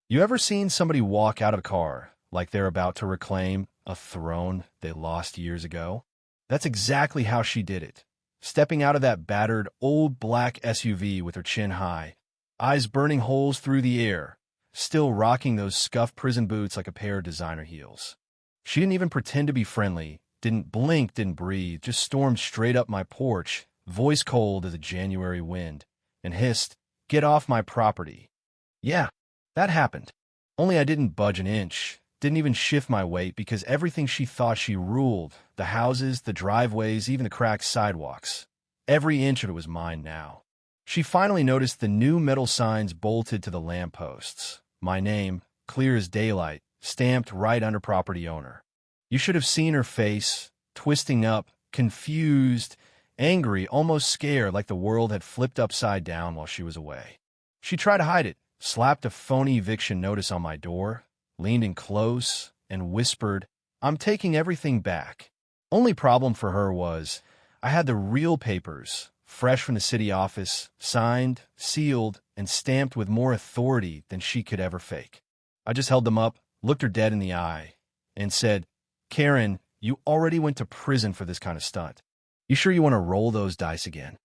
You ever seen somebody walk out of a car like they're about to reclaim a throne they lost years ago? That's exactly how she did it. Stepping out of that battered, old black SUV with her chin high, eyes burning holes through the air, still rocking those scuffed prison boots like a pair of designer heels. She didn't even pretend to be friendly, didn't blink, didn't breathe, just stormed straight up my porch, voice cold as a January wind, and hissed, "Get off my property." Yeah, that happened. Only I didn't budge an inch, didn't even shift my weight because everything she thought she ruled, the houses, the driveways, even the cracked sidewalks, every inch of it was mine now. She finally noticed the new metal signs bolted to the lampposts. My name, clear as daylight, stamped right under property owner. You should have seen her face, twisting up, confused, angry, almost scared like the world had flipped upside down while she was away. She tried to hide it, slapped a phony eviction notice on my door, leaned in close, and whispered, "I'm taking everything back." Only problem for her was, I had the real papers, fresh from the city office, signed, sealed, and stamped with more authority than she could ever fake. I just held them up, looked her dead in the eye, and said, "Karen, you already went to prison for this kind of stunt. You sure you want to roll those dice again?"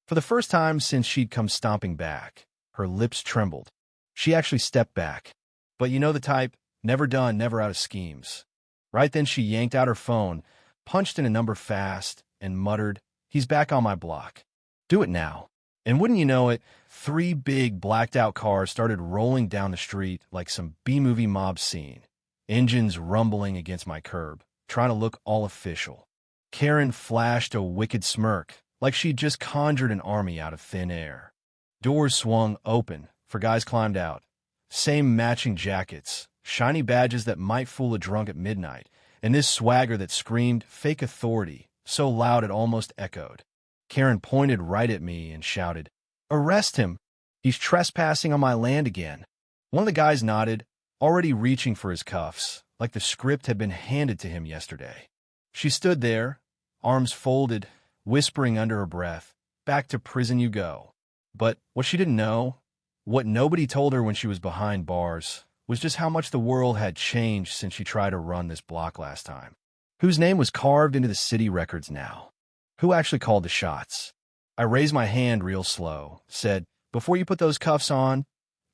For the first time since she'd come stomping back, her lips trembled. She actually stepped back. But you know the type, never done, never out of schemes. Right then she yanked out her phone, punched in a number fast, and muttered, "He's back on my block. Do it now." And wouldn't you know it, 3 big blacked-out cars started rolling down the street like some B-movie mob scene, engines rumbling against my curb, trying to look all official. Karen flashed a wicked smirk, like she'd just conjured an army out of thin air. Doors swung open, for guys climbed out. Same matching jackets, shiny badges that might fool a drunk at midnight, and this swagger that screamed fake authority, so loud it almost echoed. Karen pointed right at me and shouted, "Arrest him! He's trespassing on my land again." One of the guys nodded, already reaching for his cuffs, like the script had been handed to him yesterday. She stood there, arms folded, whispering under her breath, "Back to prison you go." But what she didn't know, what nobody told her when she was behind bars, was just how much the world had changed since she tried to run this block last time. Whose name was carved into the city records now? Who actually called the shots? I raised my hand real slow, said, "Before you put those cuffs on,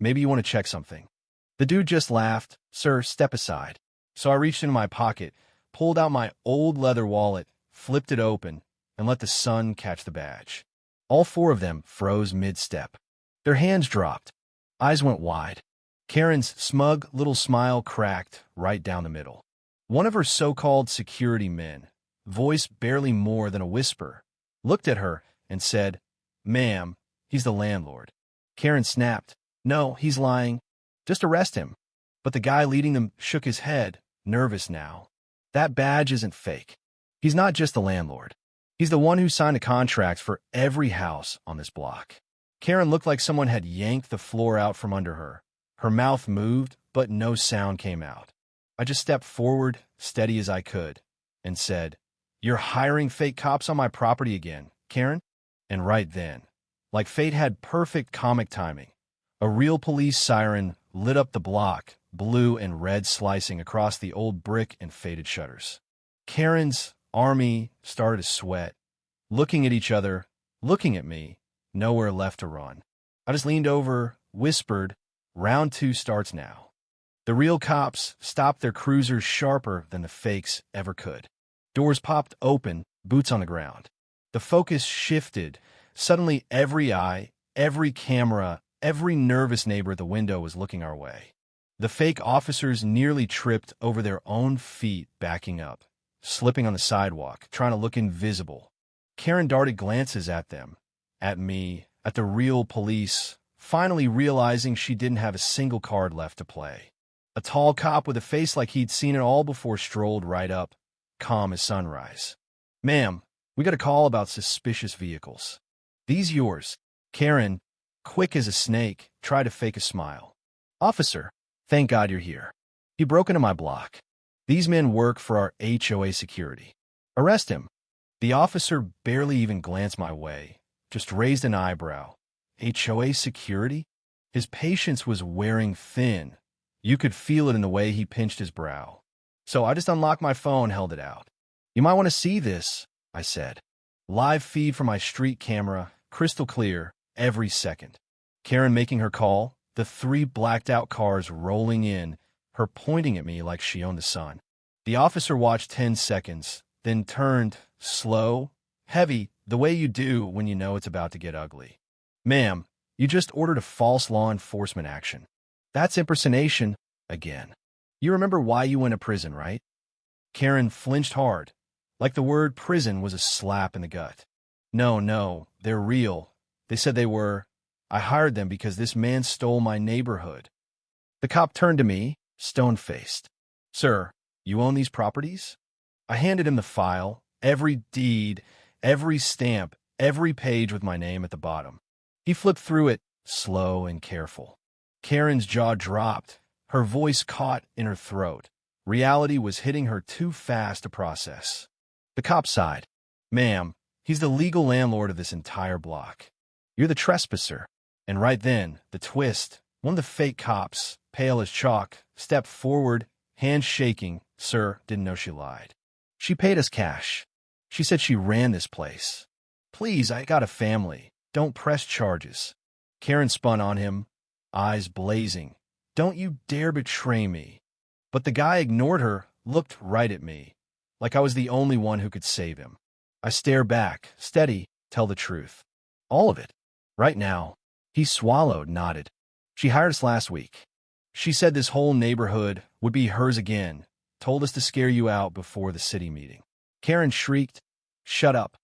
maybe you want to check something." The dude just laughed, "Sir, step aside." So I reached into my pocket, pulled out my old leather wallet, flipped it open, and let the sun catch the badge. All 4 of them froze mid-step. Their hands dropped. Eyes went wide. Karen's smug little smile cracked right down the middle. One of her so-called security men, voice barely more than a whisper, looked at her and said, "Ma'am, he's the landlord." Karen snapped, "No, he's lying. Just arrest him." But the guy leading them shook his head, nervous now. "That badge isn't fake. He's not just the landlord. He's the one who signed a contract for every house on this block." Karen looked like someone had yanked the floor out from under her. Her mouth moved, but no sound came out. I just stepped forward, steady as I could, and said, "You're hiring fake cops on my property again, Karen?" And right then, like fate had perfect comic timing, a real police siren lit up the block, blue and red slicing across the old brick and faded shutters. Karen's army started to sweat, looking at each other, looking at me, nowhere left to run. I just leaned over, whispered, "Round 2 starts now." The real cops stopped their cruisers sharper than the fakes ever could. Doors popped open, boots on the ground. The focus shifted. Suddenly every eye, every camera, every nervous neighbor at the window was looking our way. The fake officers nearly tripped over their own feet backing up, slipping on the sidewalk, trying to look invisible. Karen darted glances at them, at me, at the real police, finally realizing she didn't have a single card left to play. A tall cop with a face like he'd seen it all before strolled right up, calm as sunrise. "Ma'am, we got a call about suspicious vehicles." "These yours?" Karen, quick as a snake, tried to fake a smile. "Officer, thank God you're here. He broke into my block. These men work for our HOA security. Arrest him." The officer barely even glanced my way, just raised an eyebrow. HOA security? His patience was wearing thin, You could feel it in the way he pinched his brow. So I just unlocked my phone, held it out. "You might want to see this," I said. Live feed from my street camera, crystal clear, every second. Karen making her call, the 3 blacked-out cars rolling in, her pointing at me like she owned the sun. The officer watched 10 seconds, then turned, slow, heavy, the way you do when you know it's about to get ugly. "Ma'am, you just ordered a false law enforcement action. That's impersonation, again. You remember why you went to prison, right?" Karen flinched hard, like the word prison was a slap in the gut. No, they're real. They said they were. I hired them because this man stole my neighborhood." The cop turned to me, stone-faced. "Sir, you own these properties?" I handed him the file, every deed, every stamp, every page with my name at the bottom. He flipped through it, slow and careful. Karen's jaw dropped, her voice caught in her throat. Reality was hitting her too fast to process. The cop sighed. "Ma'am, he's the legal landlord of this entire block. You're the trespasser." And right then, the twist, one of the fake cops, pale as chalk, stepped forward, hands shaking. "Sir, didn't know she lied. She paid us cash. She said she ran this place. Please, I got a family. Don't press charges." Karen spun on him, eyes blazing. "Don't you dare betray me." But the guy ignored her, looked right at me, like I was the only one who could save him. I stare back, steady, tell the truth. All of it. Right now. He swallowed, nodded. "She hired us last week. She said this whole neighborhood would be hers again, told us to scare you out before the city meeting." Karen shrieked, "Shut up."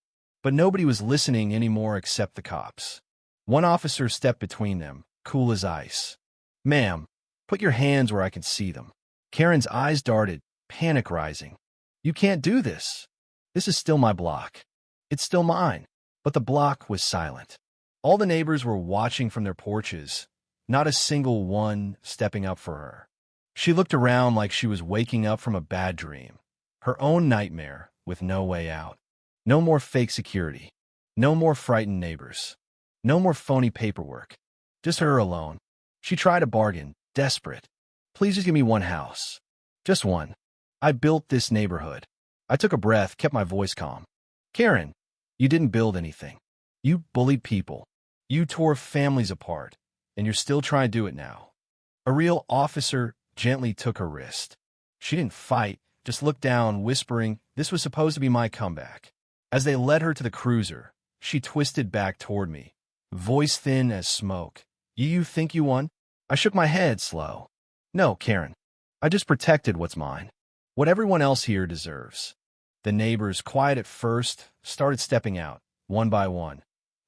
But nobody was listening anymore except the cops. One officer stepped between them, cool as ice. "Ma'am, put your hands where I can see them." Karen's eyes darted, panic rising. "You can't do this. This is still my block. It's still mine." But the block was silent. All the neighbors were watching from their porches, not a single one stepping up for her. She looked around like she was waking up from a bad dream, her own nightmare with no way out. No more fake security. No more frightened neighbors. No more phony paperwork. Just her alone. She tried to bargain, desperate. "Please just give me one house. Just one. I built this neighborhood." I took a breath, kept my voice calm. "Karen, you didn't build anything. You bullied people. You tore families apart, and you're still trying to do it now." A real officer gently took her wrist. She didn't fight, just looked down, whispering, "This was supposed to be my comeback." As they led her to the cruiser, she twisted back toward me, voice thin as smoke. You think you won?" I shook my head, slow. "No, Karen. I just protected what's mine. What everyone else here deserves." The neighbors, quiet at first, started stepping out, one by one.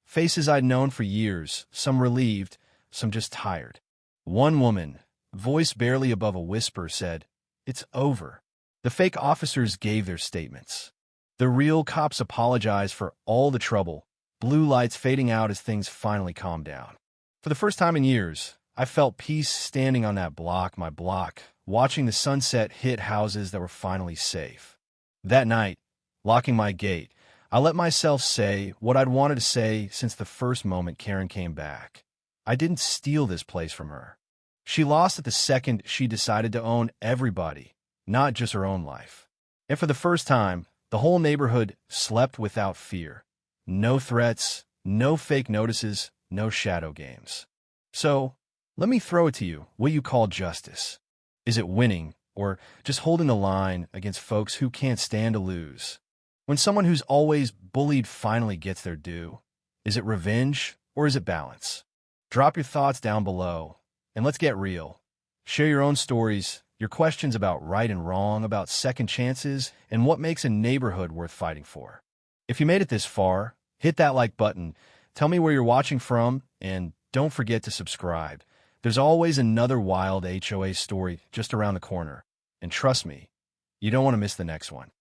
Faces I'd known for years, some relieved, some just tired. One woman, voice barely above a whisper, said, "It's over." The fake officers gave their statements. The real cops apologized for all the trouble, blue lights fading out as things finally calmed down. For the first time in years, I felt peace standing on that block, my block, watching the sunset hit houses that were finally safe. That night, locking my gate, I let myself say what I'd wanted to say since the first moment Karen came back. I didn't steal this place from her. She lost it the second she decided to own everybody, not just her own life. And for the first time, the whole neighborhood slept without fear. No threats, no fake notices, no shadow games. So, let me throw it to you, what you call justice. Is it winning, or just holding the line against folks who can't stand to lose? When someone who's always bullied finally gets their due, is it revenge, or is it balance? Drop your thoughts down below, and let's get real. Share your own stories, your questions about right and wrong, about second chances, and what makes a neighborhood worth fighting for. If you made it this far, hit that like button, tell me where you're watching from, and don't forget to subscribe. There's always another wild HOA story just around the corner. And trust me, you don't want to miss the next one.